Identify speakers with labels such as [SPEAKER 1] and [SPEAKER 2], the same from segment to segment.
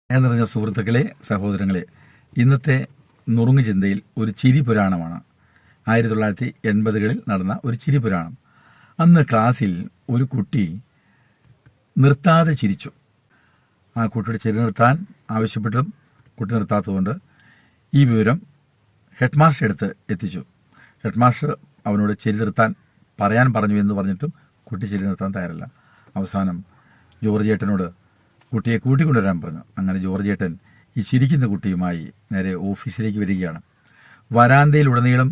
[SPEAKER 1] ഞാൻ നിറഞ്ഞ സുഹൃത്തുക്കളെ, സഹോദരങ്ങളെ, ഇന്നത്തെ നുറുങ്ങു ചിന്തയിൽ ഒരു ചിരി പുരാണമാണ്. 1980കളിൽ നടന്ന ഒരു ചിരി പുരാണം. അന്ന് ക്ലാസ്സിൽ ഒരു കുട്ടി നിർത്താതെ ചിരിച്ചു. ആ കുട്ടിയുടെ ചിരി നിർത്താൻ ആവശ്യപ്പെട്ടും കുട്ടി നിർത്താത്തതുകൊണ്ട് ഈ വിവരം ഹെഡ് മാസ്റ്റർ എടുത്ത് എത്തിച്ചു. ഹെഡ് മാസ്റ്റർ അവനോട് ചിരി നിർത്താൻ പറയാൻ പറഞ്ഞു എന്ന് പറഞ്ഞിട്ടും കുട്ടി ചിരി നിർത്താൻ തയ്യാറല്ല. അവസാനം ജോർജ് ഏട്ടനോട് കുട്ടിയെ കൂട്ടിക്കൊണ്ടുവരാൻ പറഞ്ഞു. അങ്ങനെ ജോർജ് ഏട്ടൻ ഈ ചിരിക്കുന്ന കുട്ടിയുമായി നേരെ ഓഫീസിലേക്ക് വരികയാണ്. വരാന്തയിലുടനീളം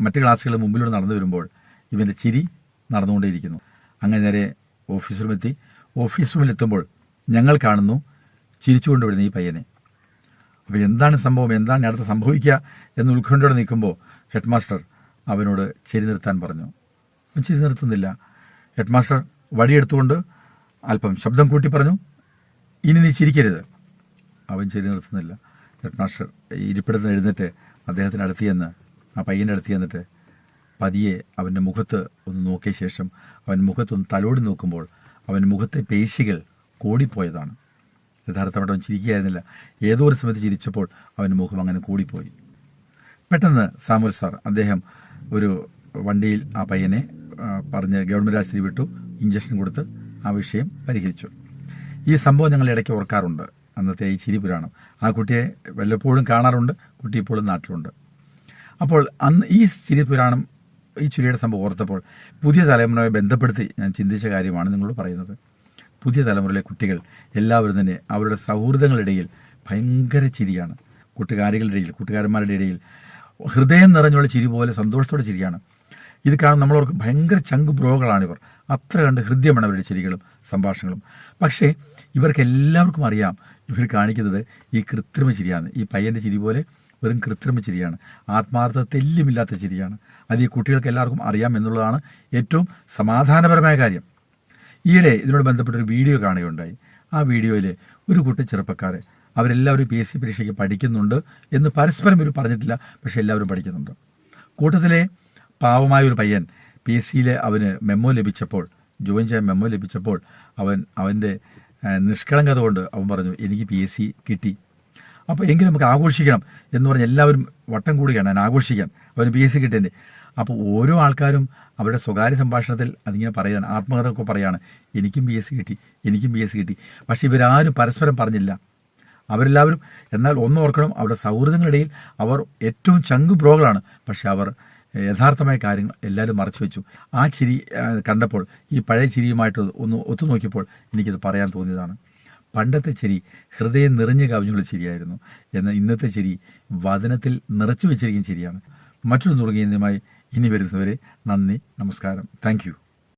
[SPEAKER 1] മറ്റ് ക്ലാസ്സുകൾ മുമ്പിലൂടെ നടന്നു വരുമ്പോൾ ഇവൻ്റെ ചിരി നടന്നുകൊണ്ടേയിരിക്കുന്നു. അങ്ങനെ നേരെ ഓഫീസ് റൂമെത്തി. ഓഫീസ് റൂമിലെത്തുമ്പോൾ ഞങ്ങൾ കാണുന്നു ചിരിച്ചുകൊണ്ട് വരുന്ന ഈ പയ്യനെ. അപ്പോൾ എന്താണ് സംഭവം, എന്താണ് അടുത്ത് സംഭവിക്കുക എന്ന് ഉത്കണ്ഠയോടെ നിൽക്കുമ്പോൾ ഹെഡ് മാസ്റ്റർ അവനോട് ചിരി നിർത്താൻ പറഞ്ഞു. അവൻ ചിരി നിർത്തുന്നില്ല. ഹെഡ് മാസ്റ്റർ വടിയെടുത്തുകൊണ്ട് അല്പം ശബ്ദം കൂട്ടി പറഞ്ഞു, ഇനി നീ ചിരിക്കരുത്. അവൻ ചിരി നിർത്തുന്നില്ല. ഹെഡ് മാസ്റ്റർ ഇരിപ്പിടത്തിന് എഴുന്നേറ്റ് അദ്ദേഹത്തിന് അടുത്ത് ചെന്ന്, ആ പയ്യൻ്റെ അടുത്ത് ചെന്നിട്ട് പതിയെ അവൻ്റെ മുഖത്ത് ഒന്ന് നോക്കിയ ശേഷം അവൻ മുഖത്തൊന്ന് തലോടി നോക്കുമ്പോൾ അവൻ്റെ മുഖത്തെ പേശികൾ കൂടിപ്പോയതാണ്. യഥാർത്ഥമായിട്ട് അവൻ ചിരിക്കുകയായിരുന്നില്ല. ഏതോ ഒരു സമയത്ത് ചിരിച്ചപ്പോൾ അവൻ്റെ മുഖം അങ്ങനെ കൂടിപ്പോയി. പെട്ടെന്ന് സാമുൽ സാർ അദ്ദേഹം ഒരു വണ്ടിയിൽ ആ പയ്യനെ പറഞ്ഞ് ഗവൺമെൻറ് ആശുപത്രി വിട്ടു. ഇഞ്ചക്ഷൻ കൊടുത്ത് ആ വിഷയം പരിഹരിച്ചു. ഈ സംഭവം ഞങ്ങൾ ഇടയ്ക്ക് ഓർക്കാറുണ്ട്. അന്നത്തെ ഈ ചിരി പുരാണം. ആ കുട്ടിയെ വല്ലപ്പോഴും കാണാറുണ്ട്. കുട്ടി ഇപ്പോഴും നാട്ടിലുണ്ട്. അപ്പോൾ അന്ന് ഈ ചിരി പുരാണം, ഈ ചിരിയുടെ സംഭവം ഓർത്തപ്പോൾ പുതിയ തലമുറയെ ബന്ധപ്പെടുത്തി ഞാൻ ചിന്തിച്ച കാര്യമാണ് നിങ്ങളോട് പറയുന്നത്. പുതിയ തലമുറയിലെ കുട്ടികൾ എല്ലാവരും തന്നെ അവരുടെ സൗഹൃദങ്ങളിടയിൽ ഭയങ്കര ചിരിയാണ്. കൂട്ടുകാരികളുടെ ഇടയിൽ, കൂട്ടുകാരന്മാരുടെ ഇടയിൽ ഹൃദയം നിറഞ്ഞുള്ള ചിരി പോലെ സന്തോഷത്തോടെ ചിരിയാണ്. ഇത് കാണും നമ്മളവർക്ക് ഭയങ്കര ചങ്ക് ബ്രോകളാണിവർ. അത്ര കണ്ട് ഹൃദ്യമാണ് അവരുടെ ചിരികളും സംഭാഷണങ്ങളും. പക്ഷേ ഇവർക്ക് എല്ലാവർക്കും അറിയാം ഇവർ കാണിക്കുന്നത് ഈ കൃത്രിമ ചിരിയാണ്. ഈ പയ്യൻ്റെ ചിരി പോലെ വെറും കൃത്രിമ ചിരിയാണ്. ആത്മാർത്ഥ തെല്ലുമില്ലാത്ത ചിരിയാണ്. അത് ഈ കുട്ടികൾക്ക് എല്ലാവർക്കും അറിയാം എന്നുള്ളതാണ് ഏറ്റവും സമാധാനപരമായ കാര്യം. ഈയിടെ ഇതിനോട് ബന്ധപ്പെട്ടൊരു വീഡിയോ കാണുകയുണ്ടായി. ആ വീഡിയോയിൽ ഒരു കൂട്ടം ചെറുപ്പക്കാർ അവരെല്ലാവരും PSC പരീക്ഷയ്ക്ക് പഠിക്കുന്നുണ്ട് എന്ന് പരസ്പരം ഇവർ പറഞ്ഞിട്ടില്ല. പക്ഷേ എല്ലാവരും പഠിക്കുന്നുണ്ട്. കൂട്ടത്തിലെ പാവമായൊരു പയ്യൻ PSCയിൽ അവന് മെമ്മോ ലഭിച്ചപ്പോൾ, ജോയിൻ ചെയ്യാൻ മെമ്മോ ലഭിച്ചപ്പോൾ അവൻ്റെ നിഷ്കളങ്കത കൊണ്ട് അവൻ പറഞ്ഞു, എനിക്ക് PSC കിട്ടി, അപ്പോൾ എങ്കിലും നമുക്ക് ആഘോഷിക്കണം എന്ന് പറഞ്ഞ് എല്ലാവരും വട്ടം കൂടുകയാണ്. ഞാൻ ആഘോഷിക്കാൻ അവന് PSC കിട്ടിയതിൻ്റെ. അപ്പോൾ ഓരോ ആൾക്കാരും അവരുടെ സ്വകാര്യ സംഭാഷണത്തിൽ അതിങ്ങനെ പറയാണ്, ആത്മകഥ ഒക്കെ പറയാണ്, എനിക്കും PSC കിട്ടി, എനിക്കും PSC കിട്ടി. പക്ഷേ ഇവരാരും പരസ്പരം പറഞ്ഞില്ല. അവരെല്ലാവരും എന്നാൽ ഒന്നോർക്കണം, അവരുടെ സൗഹൃദങ്ങളിടയിൽ അവർ ഏറ്റവും ചങ്ക് ബ്രോകളാണ്. പക്ഷെ അവർ യഥാർത്ഥമായ കാര്യങ്ങൾ എല്ലാവരും മറച്ചു വെച്ചു. ആ ചിരി കണ്ടപ്പോൾ ഈ പഴയ ചിരിയുമായിട്ട് ഒന്ന് ഒത്തുനോക്കിയപ്പോൾ എനിക്കത് പറയാൻ തോന്നിയതാണ്. പണ്ടത്തെ ചിരി ഹൃദയം നിറഞ്ഞു കവിഞ്ഞുള്ള ചിരിയായിരുന്നു. എന്നാൽ ഇന്നത്തെ ചിരി വദനത്തിൽ നിറച്ചു വെച്ചിരിക്കുന്ന ചിരിയാണ്. മറ്റൊരു നുറുങ്ങിയതുമായി ഇനി വരുന്നവരെ നന്ദി, നമസ്കാരം. Thank you.